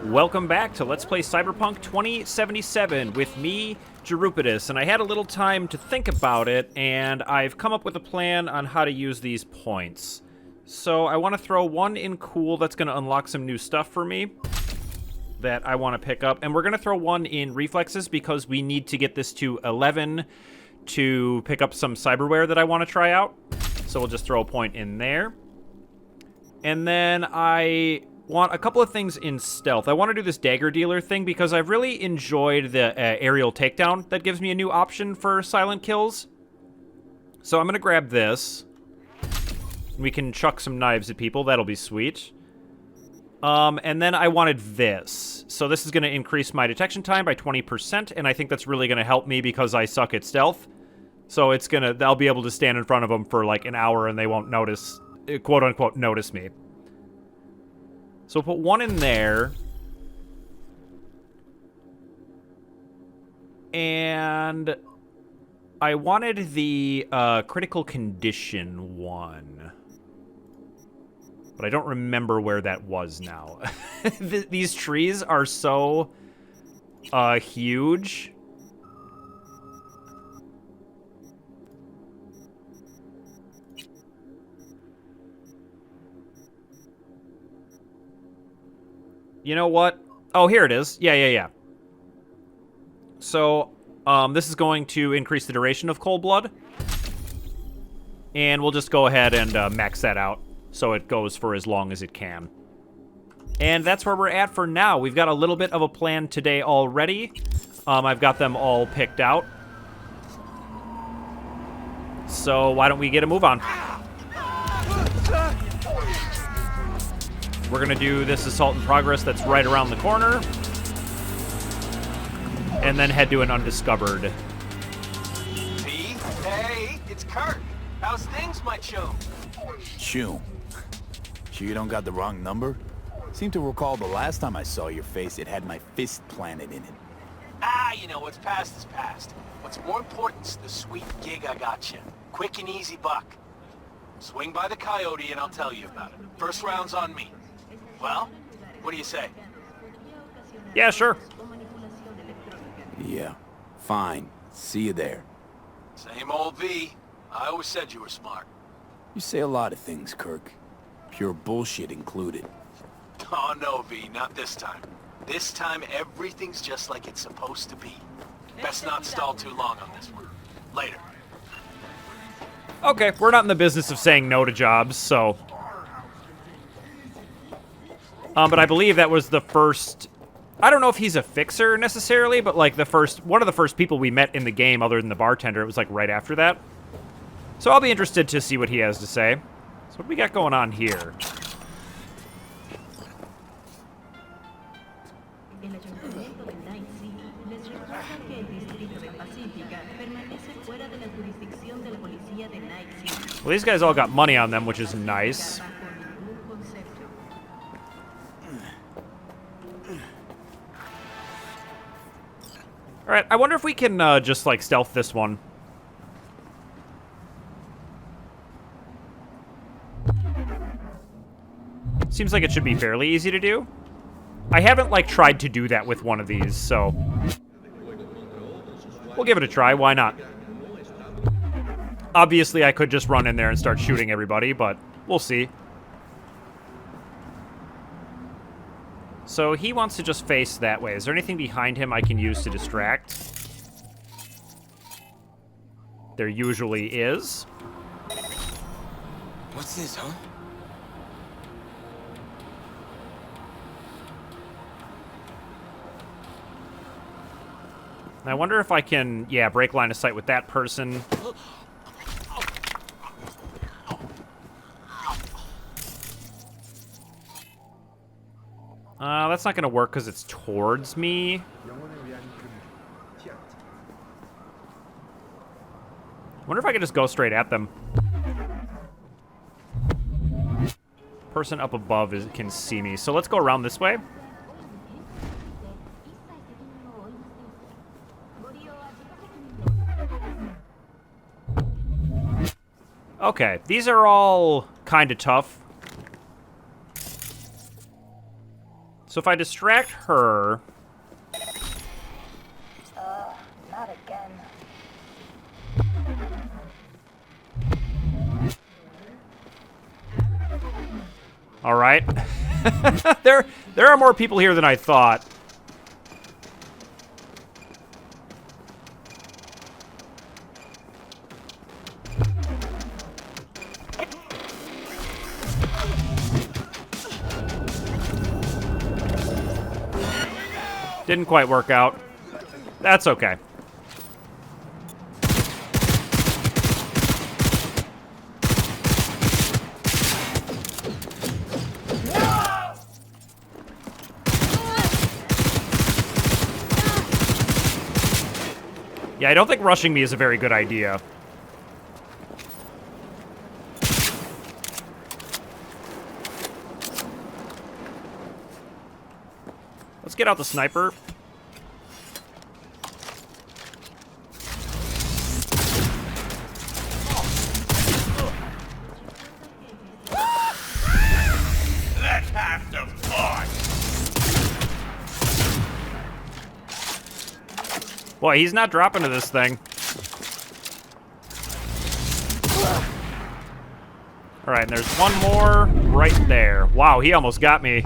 Welcome back to Let's Play Cyberpunk 2077 with me, Jerupitus, and I had a little time to think about it, and I've come up with a plan on how to use these points. So I want to throw one in cool that's going to unlock some new stuff for me that I want to pick up, and we're going to throw one in reflexes because we need to get this to 11 to pick up some cyberware that I want to try out. So we'll just throw a point in there. And then I want a couple of things in stealth. I want to do this dagger dealer thing because I've really enjoyed the aerial takedown. That gives me a new option for silent kills. So I'm going to grab this. We can chuck some knives at people. That'll be sweet. And then I wanted this. So this is going to increase my detection time by 20%, and I think that's really going to help me because I suck at stealth. So it's I'll be able to stand in front of them for like an hour and they won't notice, quote-unquote, notice me. So we'll put one in there. And I wanted the critical condition one. But I don't remember where that was now. These trees are so huge. You know what? Oh, here it is. Yeah. So, this is going to increase the duration of cold blood. And we'll just go ahead and max that out so it goes for as long as it can. And that's where we're at for now. We've got a little bit of a plan today already. I've got them all picked out. So why don't we get a move on? We're going to do this assault in progress that's right around the corner. And then head to an undiscovered. See? Hey, it's Kirk. How's things, my chum? Chum. Sure you don't got the wrong number? Seem to recall the last time I saw your face, it had my fist planted in it. You know, what's past is past. What's more important is the sweet gig I got you. Quick and easy buck. Swing by the Coyote and I'll tell you about it. First round's on me. Well, what do you say? Yeah, sure. Yeah, fine. See you there. Same old V. I always said you were smart. You say a lot of things, Kirk. Pure bullshit included. Oh no, V, not this time. This time everything's just like it's supposed to be. Best not stall too long on this one. Later. Okay, we're not in the business of saying no to jobs, so... but I believe that was the first... I don't know if he's a fixer necessarily, but like one of the first people we met in the game other than the bartender. It was like right after that. So I'll be interested to see what he has to say. So what do we got going on here? Well, these guys all got money on them, which is nice. Alright, I wonder if we can just, like, stealth this one. Seems like it should be fairly easy to do. I haven't, like, tried to do that with one of these, so... we'll give it a try, why not? Obviously, I could just run in there and start shooting everybody, but we'll see. So he wants to just face that way. Is there anything behind him I can use to distract? There usually is. What's this, huh? I wonder if I can, yeah, break line of sight with that person. That's not going to work because it's towards me. Wonder if I could just go straight at them. Person up above can see me, so let's go around this way. Okay, these are all kind of tough. So if I distract her... Not again. All right. There are more people here than I thought. Didn't quite work out. That's okay. Yeah, I don't think rushing me is a very good idea. Let's get out the sniper. Let's have some fun. Boy, he's not dropping to this thing. All right, and there's one more right there. Wow, he almost got me.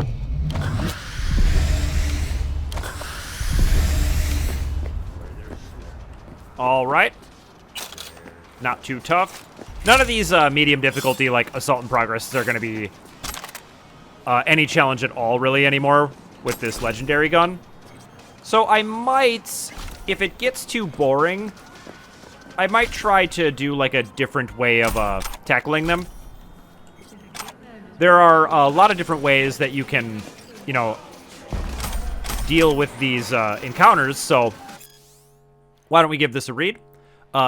All right. Not too tough. None of these medium difficulty, like Assault in Progress, are going to be any challenge at all, really, anymore with this legendary gun. So I might, if it gets too boring, I might try to do, like, a different way of tackling them. There are a lot of different ways that you can, you know, deal with these encounters, so... Why don't we give this a read?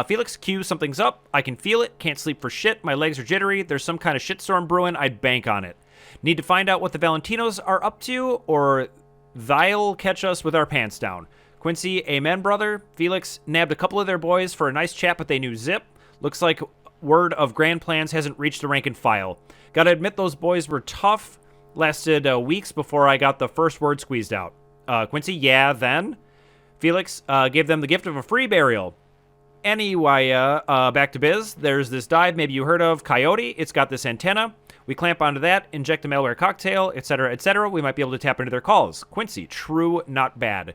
Felix Q, something's up. I can feel it. Can't sleep for shit. My legs are jittery. There's some kind of shitstorm brewing. I'd bank on it. Need to find out what the Valentinos are up to, or they'll catch us with our pants down. Quincy, amen, brother. Felix nabbed a couple of their boys for a nice chat, but they knew zip. Looks like word of grand plans hasn't reached the rank and file. Gotta admit, those boys were tough. Lasted weeks before I got the first word squeezed out. Quincy, yeah, then... Felix gave them the gift of a free burial. Anyway, back to biz. There's this dive maybe you heard of, Coyote. It's got this antenna. We clamp onto that, inject a malware cocktail, etc., etc. We might be able to tap into their calls. Quincy, true, not bad.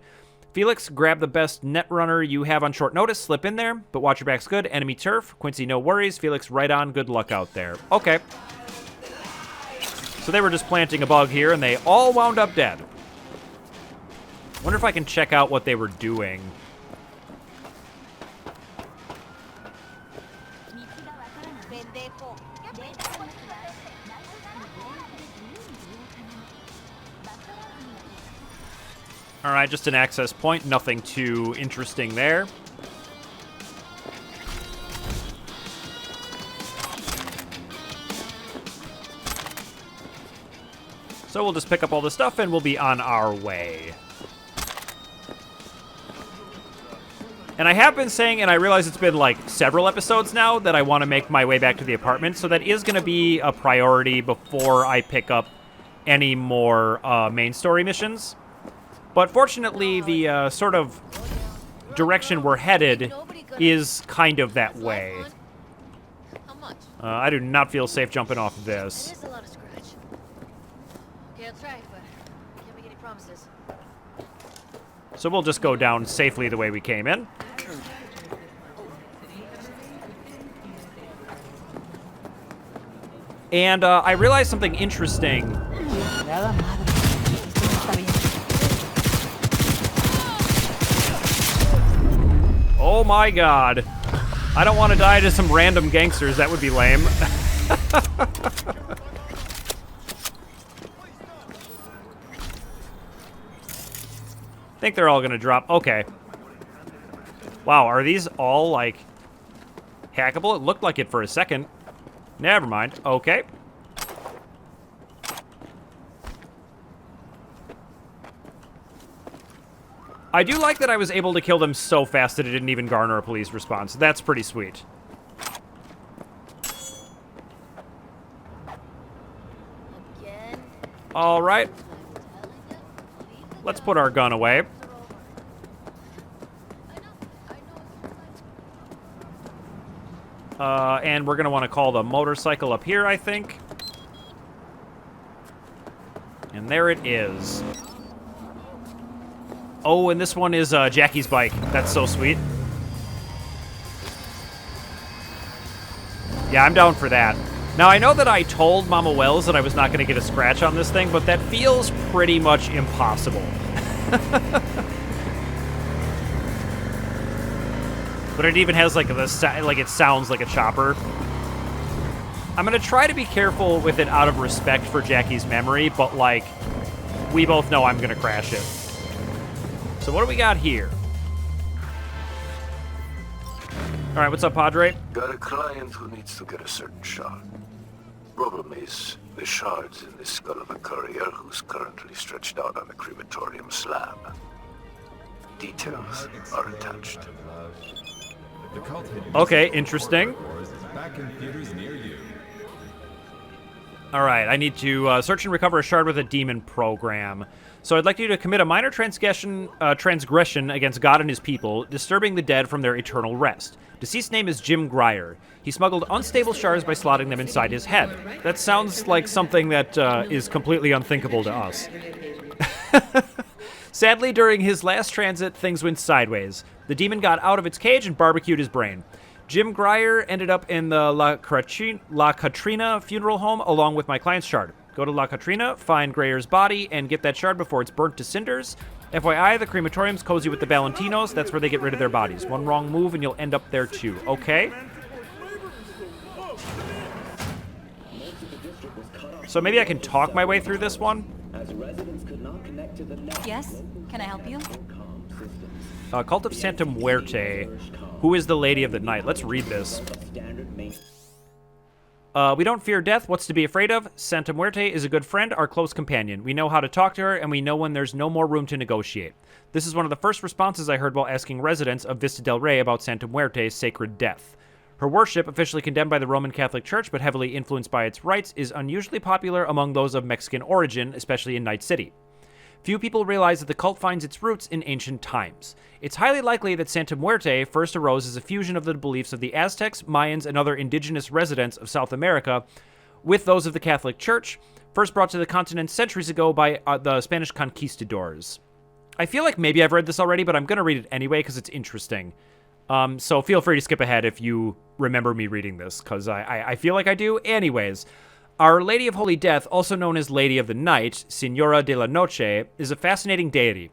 Felix, grab the best net runner you have on short notice, slip in there, but watch your back's good. Enemy turf. Quincy, no worries. Felix, right on. Good luck out there. Okay. So they were just planting a bug here, and they all wound up dead. Wonder if I can check out what they were doing. All right, just an access point. Nothing too interesting there. So we'll just pick up all the stuff and we'll be on our way. And I have been saying, and I realize it's been like several episodes now, that I want to make my way back to the apartment. So that is going to be a priority before I pick up any more main story missions. But fortunately, the sort of direction we're headed is kind of that way. I do not feel safe jumping off of this. It is a lot of scratch. Okay, I'll try, but can't make any promises. So we'll just go down safely the way we came in. And I realized something interesting. Oh my god. I don't want to die to some random gangsters. That would be lame. I think they're all gonna drop. Okay. Wow, are these all, like, hackable? It looked like it for a second. Never mind. Okay. I do like that I was able to kill them so fast that it didn't even garner a police response. That's pretty sweet. Again? All right. let's put our gun away. And we're gonna want to call the motorcycle up here, I think. And there it is. Oh, and this one is Jackie's bike. That's so sweet. Yeah, I'm down for that. Now, I know that I told Mama Wells that I was not going to get a scratch on this thing, but that feels pretty much impossible. But it even has like it sounds like a chopper. I'm going to try to be careful with it out of respect for Jackie's memory, but like, we both know I'm going to crash it. So what do we got here? All right, what's up, Padre? Got a client who needs to get a certain shard. Problem is, the shard's in the skull of a courier who's currently stretched out on a crematorium slab. Details are attached. Okay, interesting. All right, I need to search and recover a shard with a demon program. So I'd like you to commit a minor transgression against God and his people, disturbing the dead from their eternal rest. Deceased name is Jim Greter. He smuggled unstable shards by slotting them inside his head. That sounds like something that is completely unthinkable to us. Sadly, during his last transit, things went sideways. The demon got out of its cage and barbecued his brain. Jim Greter ended up in the La Katrina funeral home along with my client's shard. Go to La Katrina, find Greter's body, and get that shard before it's burnt to cinders. FYI, the crematorium's cozy with the Valentinos. That's where they get rid of their bodies. One wrong move and you'll end up there too. Okay? So maybe I can talk my way through this one? Yes? Can I help you? Cult of Santa Muerte. Who is the Lady of the Night? Let's read this. We don't fear death. What's to be afraid of? Santa Muerte is a good friend, our close companion. We know how to talk to her, and we know when there's no more room to negotiate. This is one of the first responses I heard while asking residents of Vista del Rey about Santa Muerte's sacred death. Her worship, officially condemned by the Roman Catholic Church but heavily influenced by its rites, is unusually popular among those of Mexican origin, especially in Night City. Few people realize that the cult finds its roots in ancient times. It's highly likely that Santa Muerte first arose as a fusion of the beliefs of the Aztecs, Mayans, and other indigenous residents of South America with those of the Catholic Church, first brought to the continent centuries ago by the Spanish conquistadors. I feel like maybe I've read this already, but I'm going to read it anyway because it's interesting. So feel free to skip ahead if you remember me reading this, because I feel like I do. Anyways, Our Lady of Holy Death, also known as Lady of the Night, Señora de la Noche, is a fascinating deity.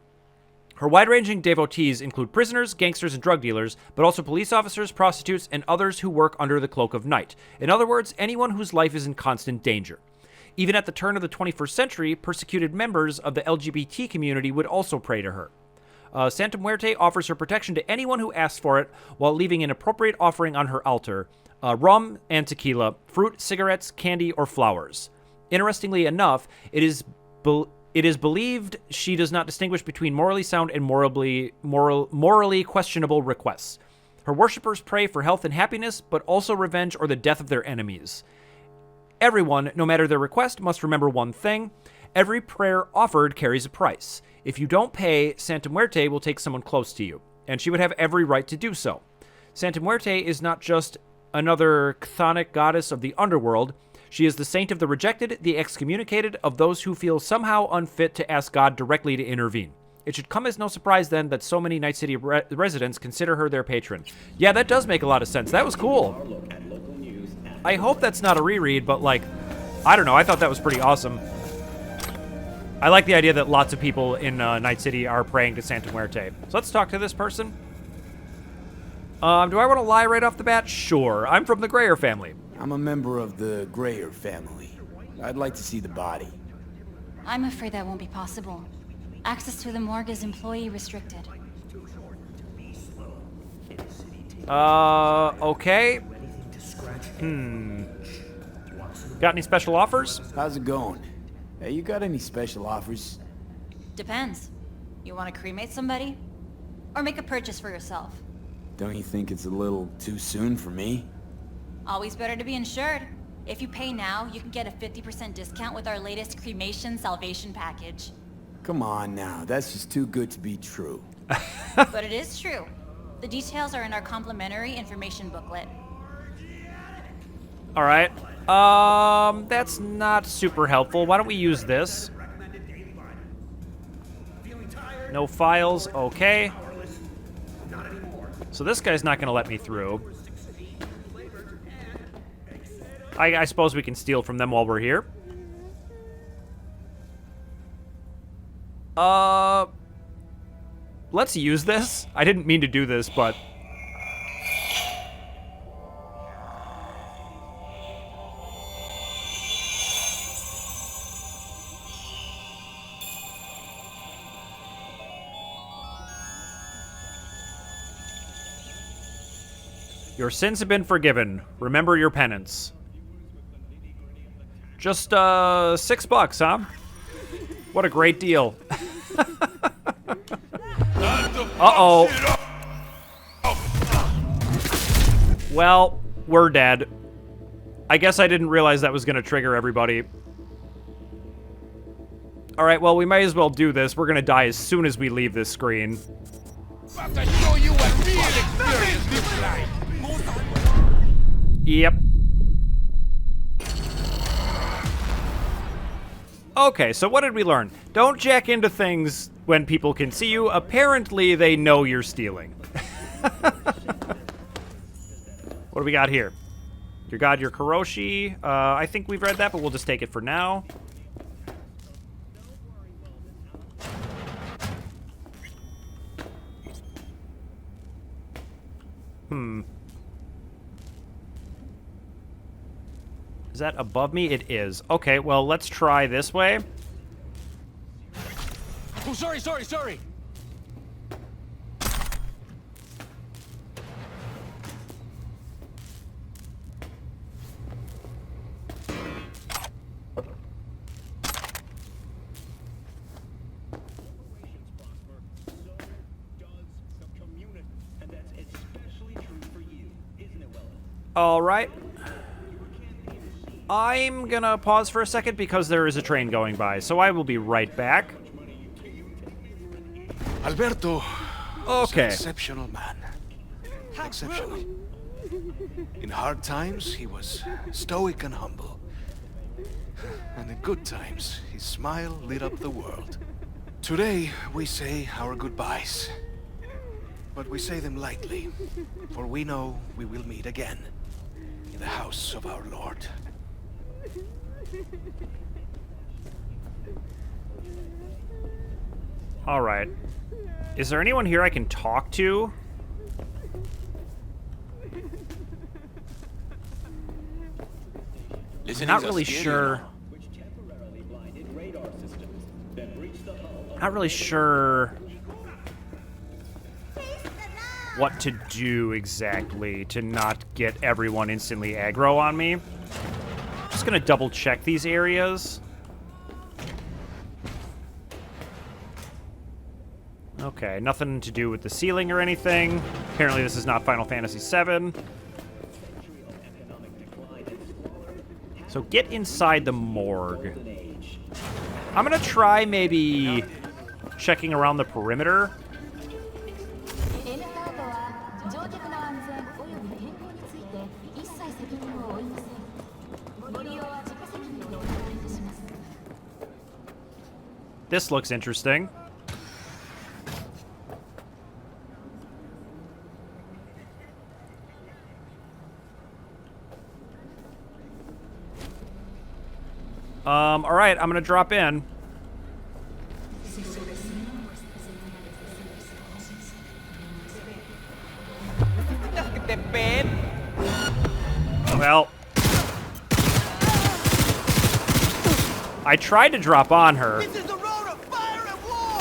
Her wide-ranging devotees include prisoners, gangsters, and drug dealers, but also police officers, prostitutes, and others who work under the cloak of night. In other words, anyone whose life is in constant danger. Even at the turn of the 21st century, persecuted members of the LGBT community would also pray to her. Santa Muerte offers her protection to anyone who asks for it, while leaving an appropriate offering on her altar: rum and tequila, fruit, cigarettes, candy, or flowers. Interestingly enough, it is believed she does not distinguish between morally sound and morally questionable requests. Her worshippers pray for health and happiness, but also revenge or the death of their enemies. Everyone, no matter their request, must remember one thing: every prayer offered carries a price. If you don't pay, Santa Muerte will take someone close to you, and she would have every right to do so. Santa Muerte is not just another chthonic goddess of the underworld. She is the saint of the rejected, the excommunicated, of those who feel somehow unfit to ask God directly to intervene. It should come as no surprise, then, that so many Night City residents consider her their patron. Yeah, that does make a lot of sense. That was cool. I hope that's not a reread, but, like, I don't know. I thought that was pretty awesome. I like the idea that lots of people in Night City are praying to Santa Muerte. So let's talk to this person. Do I want to lie right off the bat? Sure. I'm from the Greyer family. I'm a member of the Greyer family. I'd like to see the body. I'm afraid that won't be possible. Access to the morgue is employee restricted. Okay. Got any special offers? How's it going? Hey, you got any special offers? Depends. You want to cremate somebody? Or make a purchase for yourself? Don't you think it's a little too soon for me? Always better to be insured. If you pay now, you can get a 50% discount with our latest cremation salvation package. Come on now, that's just too good to be true. But it is true. The details are in our complimentary information booklet. All right. That's not super helpful. Why don't we use this? No files. Okay. So this guy's not going to let me through. I suppose we can steal from them while we're here. Let's use this. I didn't mean to do this, but... Your sins have been forgiven. Remember your penance. Just, $6, huh? What a great deal. Uh-oh. Well, we're dead. I guess I didn't realize that was gonna trigger everybody. Alright, well, we might as well do this. We're gonna die as soon as we leave this screen. About to show you what real experience looks like. Yep. Okay, so what did we learn? Don't jack into things when people can see you. Apparently, they know you're stealing. What do we got here? Your god, your Karoshi. I think we've read that, but we'll just take it for now. Is that above me? It is. Okay, well, let's try this way. Oh, sorry. All right. I'm gonna pause for a second because there is a train going by, so I will be right back. Alberto Okay. was an exceptional man. Exceptional. In hard times, he was stoic and humble. And in good times, his smile lit up the world. Today, we say our goodbyes. But we say them lightly, for we know we will meet again in the house of our Lord. All right. Is there anyone here I can talk to? Not really sure. Not really sure what to do exactly to not get everyone instantly aggro on me. Just gonna double check these areas. Okay, nothing to do with the ceiling or anything. Apparently this is not Final Fantasy VII. So get inside the morgue. I'm gonna try maybe checking around the perimeter. This looks interesting. All right, I'm gonna drop in. Well, I tried to drop on her. This is the road of fire and war!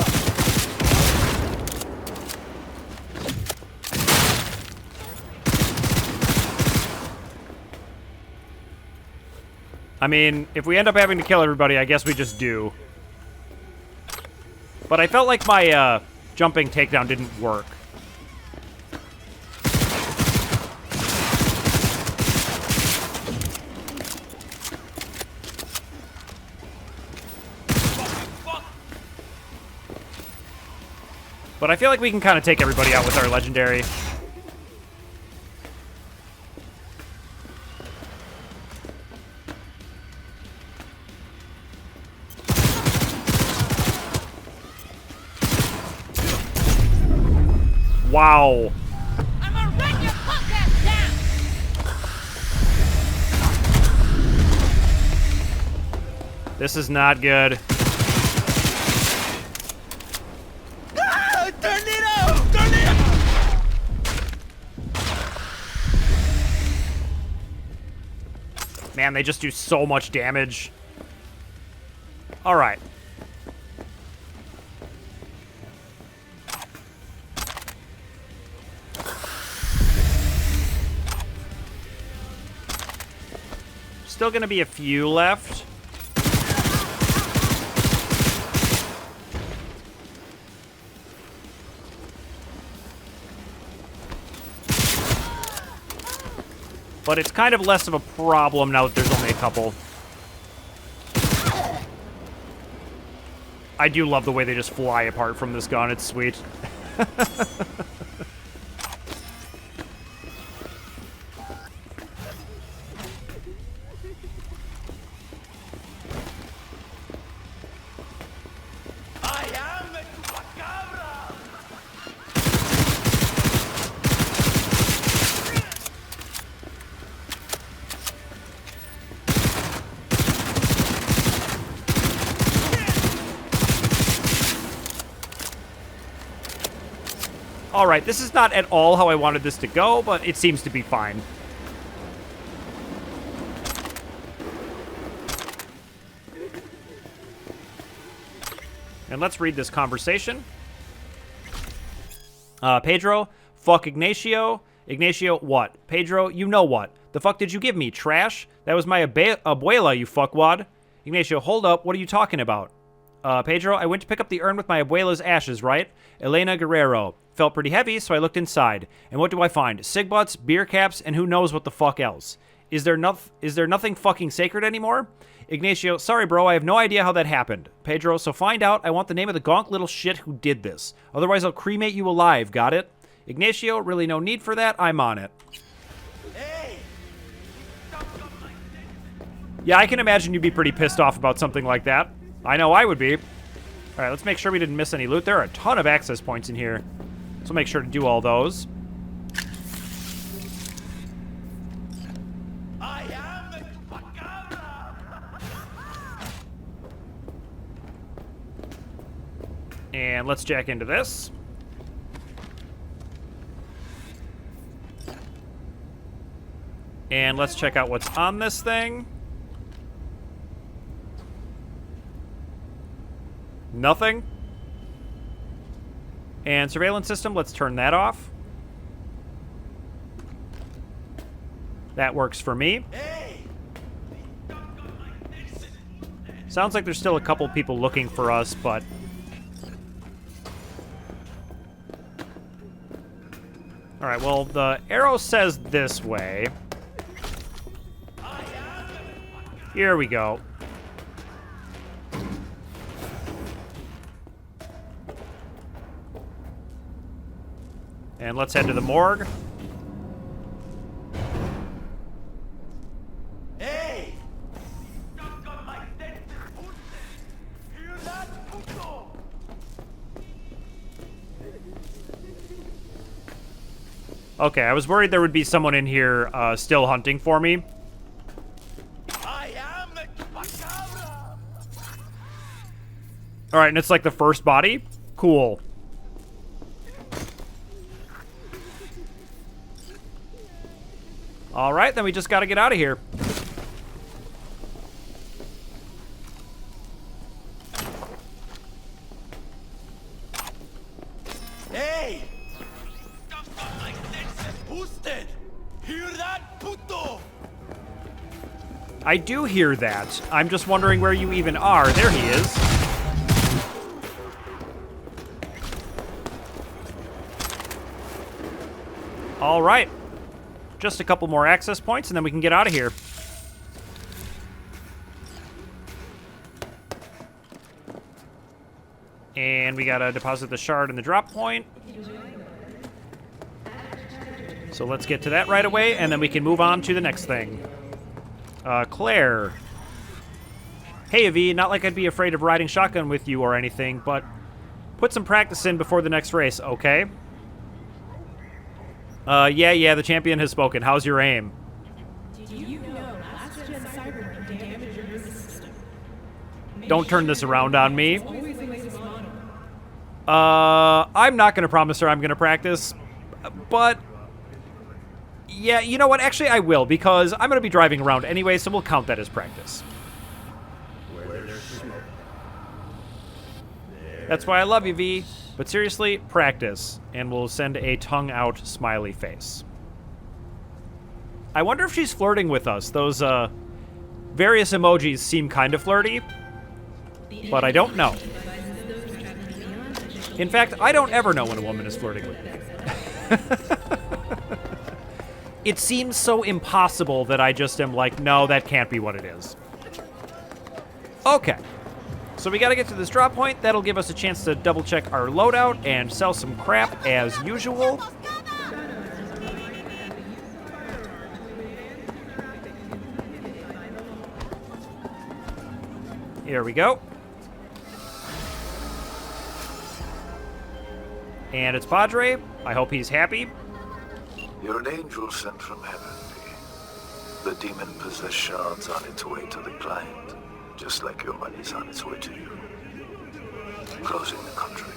I mean, if we end up having to kill everybody, I guess we just do. But I felt like my jumping takedown didn't work. But I feel like we can kind of take everybody out with our legendary. Wow. I'm gonna run your punk ass down! This is not good. Man, they just do so much damage. All right. Still gonna be a few left. But it's kind of less of a problem now that there's only a couple. I do love the way they just fly apart from this gun. It's sweet. All right, this is not at all how I wanted this to go, but it seems to be fine. And let's read this conversation. Pedro, fuck Ignacio. Ignacio, what? Pedro, you know what? The fuck did you give me, trash? That was my abuela, you fuckwad. Ignacio, hold up, what are you talking about? Pedro, I went to pick up the urn with my abuela's ashes, right? Elena Guerrero. Felt pretty heavy, so I looked inside. And what do I find? Cig butts, beer caps, and who knows what the fuck else. Is there nothing fucking sacred anymore? Ignacio, sorry bro, I have no idea how that happened. Pedro, so find out. I want the name of the gonk little shit who did this. Otherwise I'll cremate you alive, got it? Ignacio, really no need for that, I'm on it. Yeah, I can imagine you'd be pretty pissed off about something like that. I know I would be. Alright, let's make sure we didn't miss any loot. There are a ton of access points in here. So make sure to do all those. I am the Chupacabra! And let's jack into this. And let's check out what's on this thing. Nothing. And surveillance system, let's turn that off. That works for me. Sounds like there's still a couple people looking for us, but... Alright, well, the arrow says this way. Here we go. And let's head to the morgue. Hey! Okay, I was worried there would be someone in here still hunting for me. I am the Chupacabra! Alright, and it's like the first body? Cool. Alright, then we just gotta get out of here. Hey! My senses boosted! Hear that, puto? I do hear that. I'm just wondering where you even are. There he is. Alright. Just a couple more access points, and then we can get out of here. And we gotta deposit the shard in the drop point. So let's get to that right away, and then we can move on to the next thing. Claire. Hey, Avi, not like I'd be afraid of riding shotgun with you or anything, but put some practice in before the next race, okay? Yeah, the champion has spoken. How's your aim? Do you know last-gen Cyberpunk damaged your nervous system? Don't turn this around on me. Always a waste of money. I'm not going to promise her I'm going to practice, but yeah, you know what? Actually, I will, because I'm going to be driving around anyway, so we'll count that as practice. That's why I love you, V. But seriously, practice, and we'll send a tongue-out smiley face. I wonder if she's flirting with us. Those, various emojis seem kind of flirty, but I don't know. In fact, I don't ever know when a woman is flirting with me. It seems so impossible that I just am like, no, that can't be what it is. Okay. So we gotta get to this drop point. That'll give us a chance to double check our loadout and sell some crap as usual. Here we go. And it's Padre. I hope he's happy. You're an angel sent from heaven, V. The demon-possessed shard's on its way to the client, just like your money's on its way to you. Closing the country.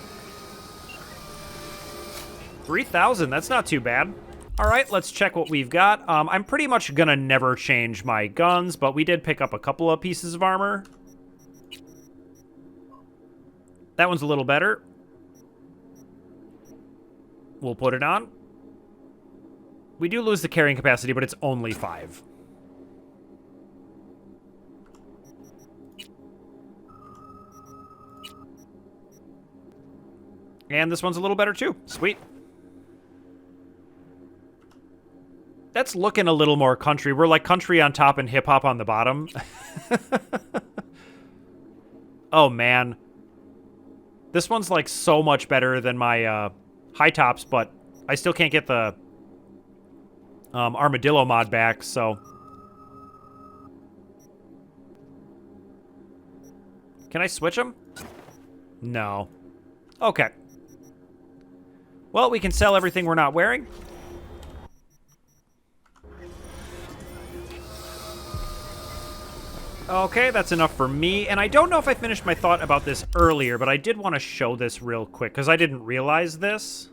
3,000, that's not too bad. All right, let's check what we've got. I'm pretty much gonna never change my guns, but we did pick up a couple of pieces of armor. That one's a little better. We'll put it on. We do lose the carrying capacity, but it's only 5. And this one's a little better too. Sweet. That's looking a little more country. We're like country on top and hip-hop on the bottom. Oh, man. This one's like so much better than my high tops, but I still can't get the armadillo mod back, so. Can I switch them? No. Okay. Well, we can sell everything we're not wearing. Okay, that's enough for me. And I don't know if I finished my thought about this earlier, but I did want to show this real quick, because I didn't realize this.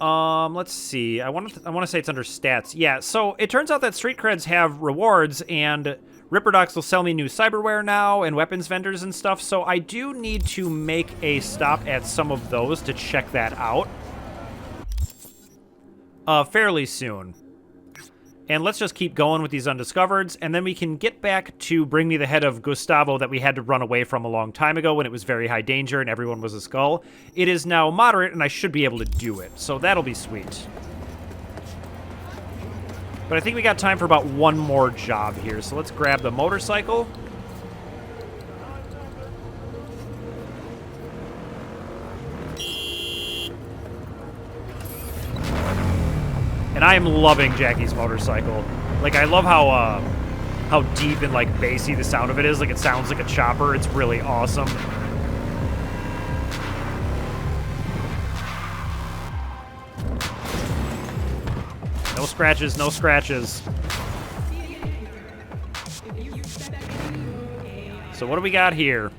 Let's see. I want to say it's under stats. Yeah, so it turns out that street creds have rewards, and Ripperdocs will sell me new cyberware now, and weapons vendors and stuff, so I do need to make a stop at some of those to check that out. Fairly soon. And let's just keep going with these undiscovereds, and then we can get back to bring me the head of Gustavo that we had to run away from a long time ago when it was very high danger and everyone was a skull. It is now moderate, and I should be able to do it, so that'll be sweet. But I think we got time for about one more job here, so let's grab the motorcycle. And I am loving Jackie's motorcycle. Like, I love how deep and, like, bassy the sound of it is. Like, it sounds like a chopper. It's really awesome. No scratches, no scratches. So what do we got here?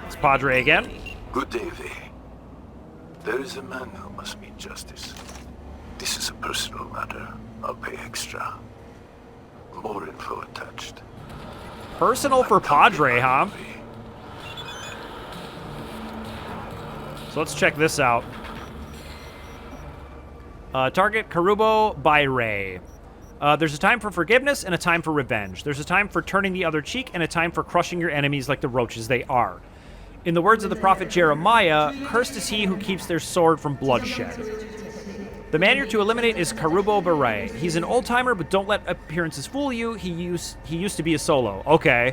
It's Padre again. Good day, V. There is a man who must meet justice. This is a personal matter. I'll pay extra. More info attached. Personal for Padre, huh? So let's check this out. Target Karubo Barei. There's a time for forgiveness and a time for revenge. There's a time for turning the other cheek and a time for crushing your enemies like the roaches they are. In the words of the prophet Jeremiah, cursed is he who keeps their sword from bloodshed. The man you're to eliminate is Karubo Barei. He's an old-timer, but don't let appearances fool you. He used to be a solo. Okay.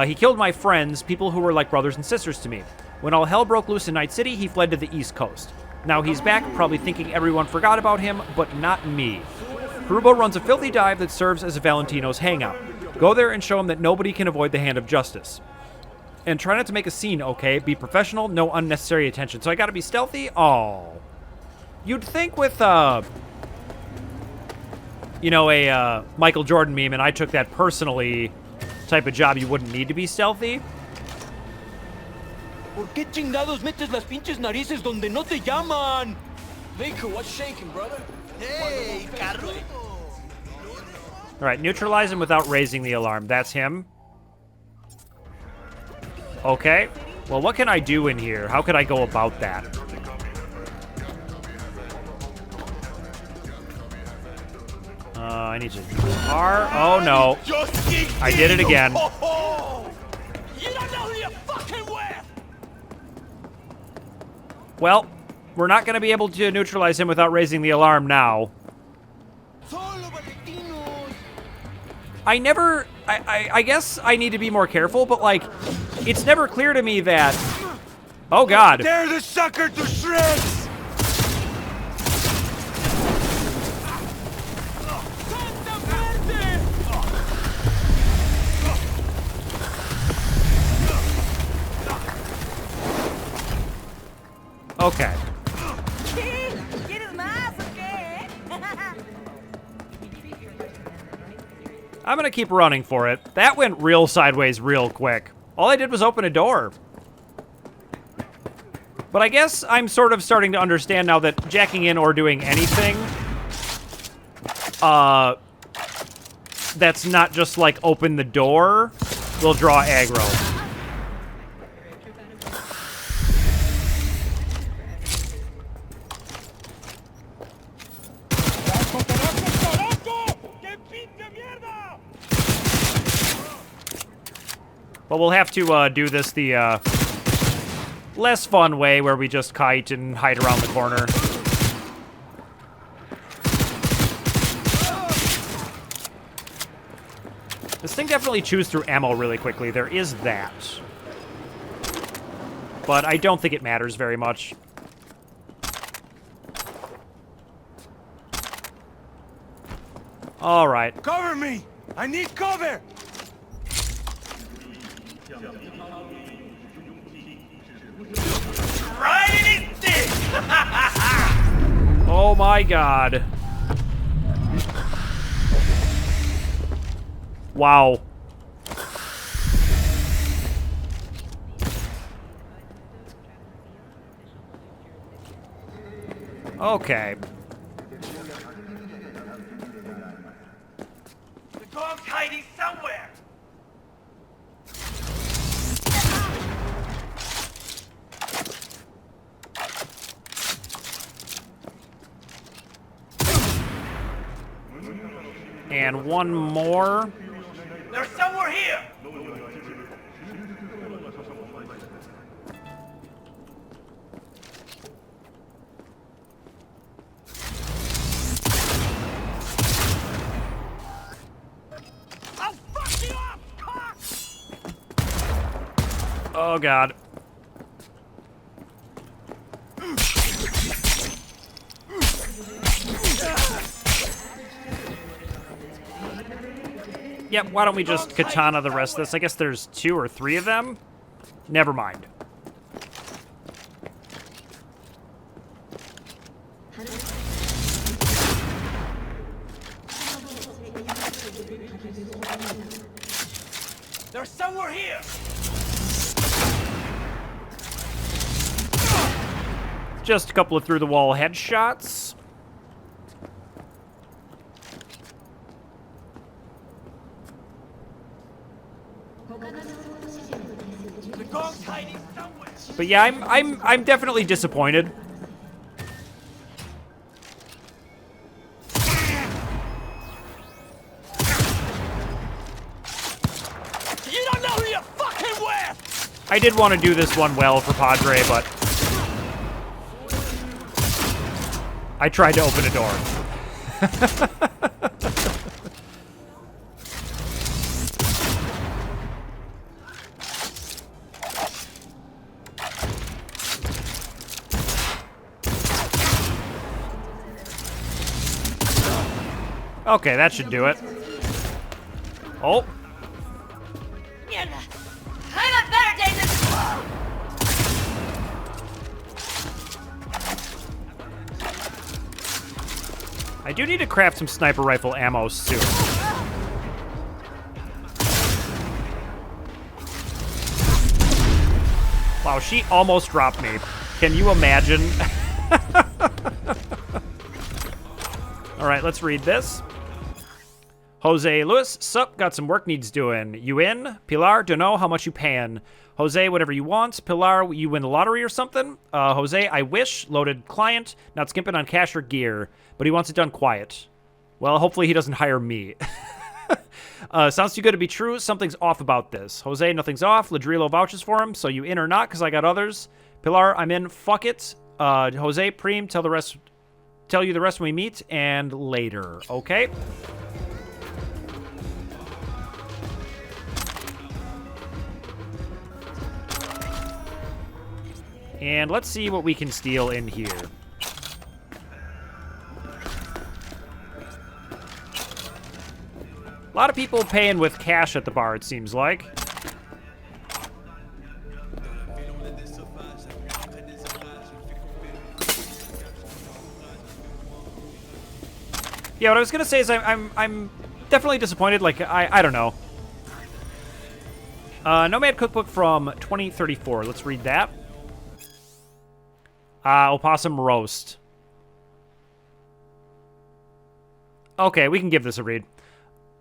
He killed my friends, people who were like brothers and sisters to me. When all hell broke loose in Night City, he fled to the East Coast. Now he's back, probably thinking everyone forgot about him, but not me. Karubo runs a filthy dive that serves as a Valentino's hangout. Go there and show him that nobody can avoid the hand of justice. And try not to make a scene, okay? Be professional, no unnecessary attention. So I gotta be stealthy? Oh. You'd think with, you know, a Michael Jordan meme, and I took that personally, type of job, you wouldn't need to be stealthy. ¿Por qué chingados metes las pinches narices donde no te llaman? Baker, what's shaking, brother? Hey, Karubo! Alright, neutralize him without raising the alarm. That's him. Okay. Well, what can I do in here? How could I go about that? I need to... R? Oh, no. I did it again. You don't know who you're fucking with! Well, we're not going to be able to neutralize him without raising the alarm now. I guess I need to be more careful, but, like, it's never clear to me that... Oh, God. Tear the sucker to shreds! Okay. I'm gonna keep running for it. That went real sideways real quick. All I did was open a door. But I guess I'm sort of starting to understand now that jacking in or doing anything, that's not just like open the door, will draw aggro. But we'll have to do this the less fun way where we just kite and hide around the corner. This thing definitely chews through ammo really quickly. There is that. But I don't think it matters very much. All right. Cover me! I need cover! Right in his dick! Oh my God. Wow. Okay. The dog's hiding somewhere! And one more. They're somewhere here! I'll fuck you up, cock! Oh, God. Yep, why don't we just katana the rest of this? I guess there's 2 or 3 of them. Never mind. They're somewhere here! Just a couple of through-the-wall headshots. The dog's hiding somewhere! But yeah, I'm definitely disappointed. You don't know who you're fucking with! I did want to do this one well for Padre, but I tried to open a door. Okay, that should do it. Oh. I've had better days than... I do need to craft some sniper rifle ammo soon. Wow, she almost dropped me. Can you imagine? All right, let's read this. Jose Lewis, sup, got some work needs doing. You in? Pilar, dunno how much you paying. Jose, whatever you want. Pilar, you win the lottery or something? Jose, I wish. Loaded client, not skimping on cash or gear, but he wants it done quiet. Well, hopefully he doesn't hire me. Sounds too good to be true. Something's off about this. Jose, nothing's off. Ladrillo vouches for him, so you in or not, because I got others. Pilar, I'm in. Fuck it. Jose, Preem, tell you the rest when we meet, and later. Okay? And let's see what we can steal in here. A lot of people paying with cash at the bar, it seems like. Yeah, what I was gonna say is I'm definitely disappointed. Like I don't know. Nomad Cookbook from 2034. Let's read that. Opossum roast. Okay, we can give this a read.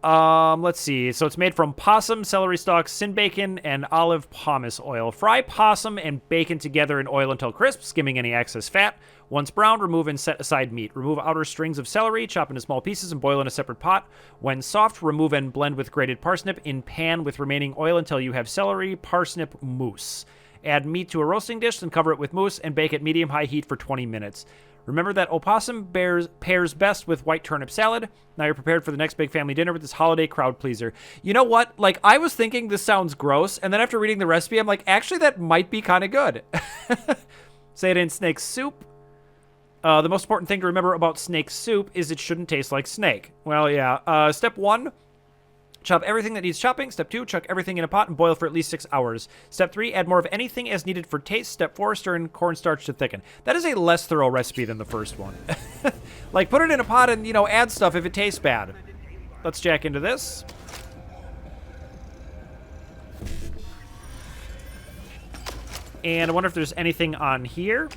Let's see. So it's made from possum, celery stalks, sin bacon, and olive pomace oil. Fry possum and bacon together in oil until crisp, skimming any excess fat. Once browned, remove and set aside meat. Remove outer strings of celery, chop into small pieces, and boil in a separate pot. When soft, remove and blend with grated parsnip in pan with remaining oil until you have celery parsnip mousse. Add meat to a roasting dish, then cover it with mousse and bake at medium-high heat for 20 minutes. Remember that opossum pairs best with white turnip salad. Now you're prepared for the next big family dinner with this holiday crowd pleaser. You know what? Like, I was thinking this sounds gross, and then after reading the recipe, I'm like, actually, that might be kind of good. Say it in snake soup. The most important thing to remember about snake soup is it shouldn't taste like snake. Well, yeah. Step 1, chop everything that needs chopping. Step 2, chuck everything in a pot and boil for at least 6 hours. Step 3, add more of anything as needed for taste. Step 4, stir in cornstarch to thicken. That is a less thorough recipe than the first one. Like, put it in a pot and, you know, add stuff if it tastes bad. Let's jack into this. And I wonder if there's anything on here.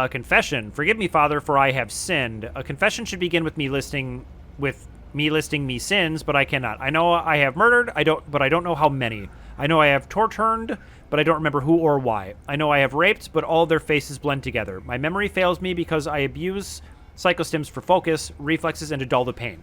Confession. Forgive me, Father, for I have sinned. A confession should begin with me listing me sins, but I cannot. I know I have murdered, but I don't know how many. I know I have tortured, but I don't remember who or why. I know I have raped, but all their faces blend together. My memory fails me because I abuse psychostims for focus, reflexes, and to dull the pain.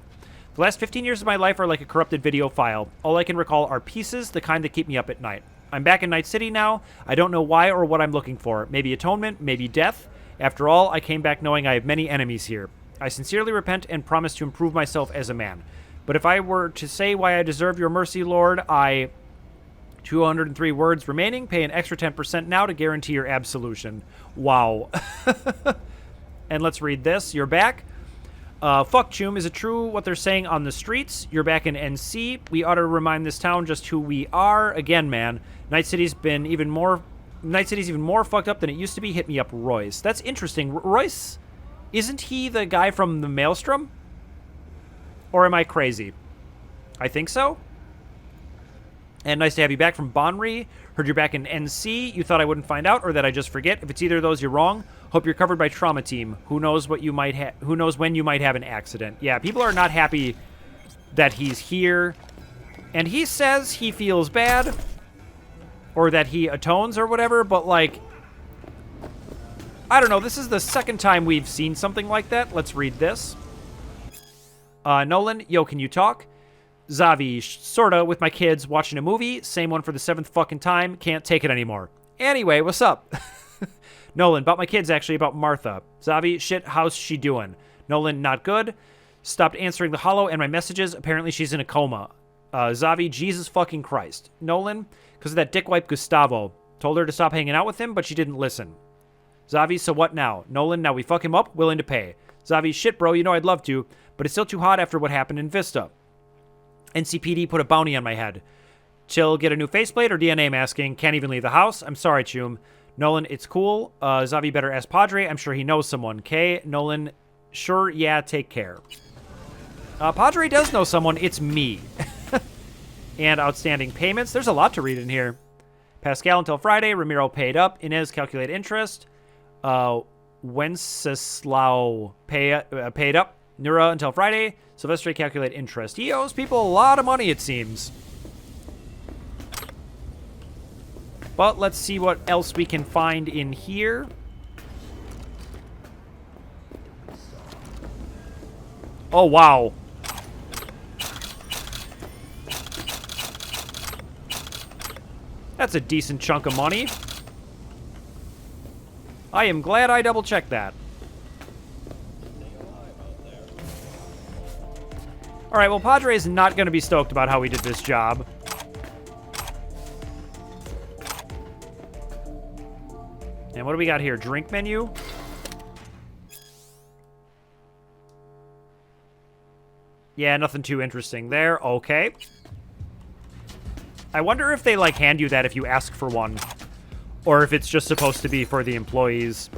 The last 15 years of my life are like a corrupted video file. All I can recall are pieces, the kind that keep me up at night. I'm back in Night City now. I don't know why or what I'm looking for. Maybe atonement, maybe death. After all, I came back knowing I have many enemies here. I sincerely repent and promise to improve myself as a man. But if I were to say why I deserve your mercy, Lord, 203 words remaining. Pay an extra 10% now to guarantee your absolution. Wow. And let's read this. You're back. Fuck, Chum. Is it true what they're saying on the streets? You're back in NC. We ought to remind this town just who we are. Again, man. Night City's even more fucked up than it used to be. Hit me up, Royce. That's interesting. Royce, isn't he the guy from the Maelstrom? Or am I crazy? I think so. And nice to have you back from Bonry. Heard you're back in NC. You thought I wouldn't find out or that I just forget. If it's either of those, you're wrong. Hope you're covered by trauma team. Who knows when you might have an accident. Yeah, people are not happy that he's here. And he says he feels bad. Or that he atones or whatever, but like, I don't know. This is the second time we've seen something like that. Let's read this. Nolan, yo, can you talk? Zavi, sorta, with my kids, watching a movie. Same one for the 7th fucking time. Can't take it anymore. Anyway, what's up? Nolan, about my kids, actually, about Martha. Zavi, shit, how's she doing? Nolan, not good. Stopped answering the holo and my messages. Apparently she's in a coma. Zavi, Jesus fucking Christ. Nolan, because of that dickwipe Gustavo. Told her to stop hanging out with him, but she didn't listen. Zavi, so what now? Nolan, now we fuck him up? Willing to pay. Zavi, shit, bro, you know I'd love to, but it's still too hot after what happened in Vista. NCPD put a bounty on my head. Chill, get a new faceplate or DNA masking. Can't even leave the house. I'm sorry, Chum. Nolan, it's cool. Zavi better ask Padre. I'm sure he knows someone. K, Nolan, sure, yeah, take care. Padre does know someone. It's me. And outstanding payments. There's a lot to read in here. Pascal until Friday. Ramiro paid up. Inez calculate interest. Wenceslau paid up. Nura until Friday. Silvestre calculate interest. He owes people a lot of money, it seems. But let's see what else we can find in here. Oh, wow. That's a decent chunk of money. I am glad I double-checked that. Alright, well, Padre is not going to be stoked about how we did this job. And what do we got here? Drink menu? Yeah, nothing too interesting there. Okay. I wonder if they, like, hand you that if you ask for one. Or if it's just supposed to be for the employees.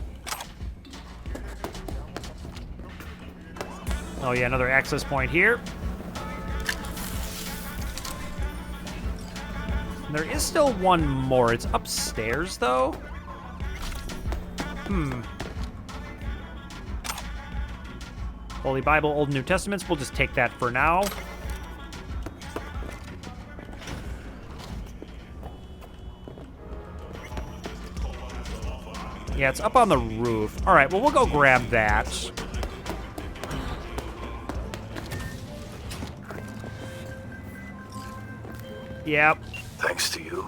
Oh, yeah, another access point here. There is still one more. It's upstairs, though. Holy Bible, Old and New Testaments. We'll just take that for now. Yeah, it's up on the roof. All right, well, we'll go grab that. Yep. Thanks to you,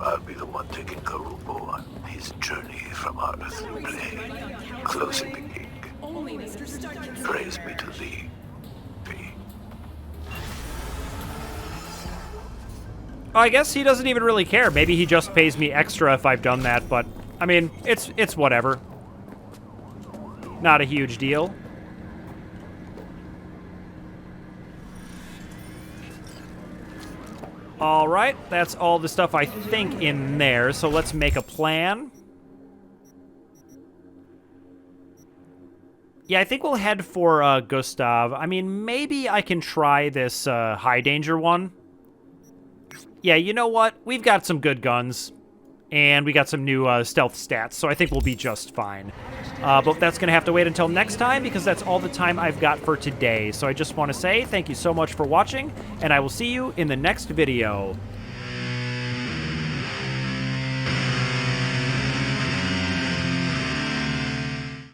I'll be the one taking Karubo on his journey from our earthly plane, closing the gig. Praise be to thee, P. I guess he doesn't even really care. Maybe he just pays me extra if I've done that, but, I mean, it's whatever. Not a huge deal. All right, that's all the stuff I think in there, so let's make a plan. Yeah, I think we'll head for Gustav. I mean, maybe I can try this high danger one. Yeah, you know what? We've got some good guns, and we got some new stealth stats, so I think we'll be just fine. But that's going to have to wait until next time, because that's all the time I've got for today. So I just want to say thank you so much for watching, and I will see you in the next video.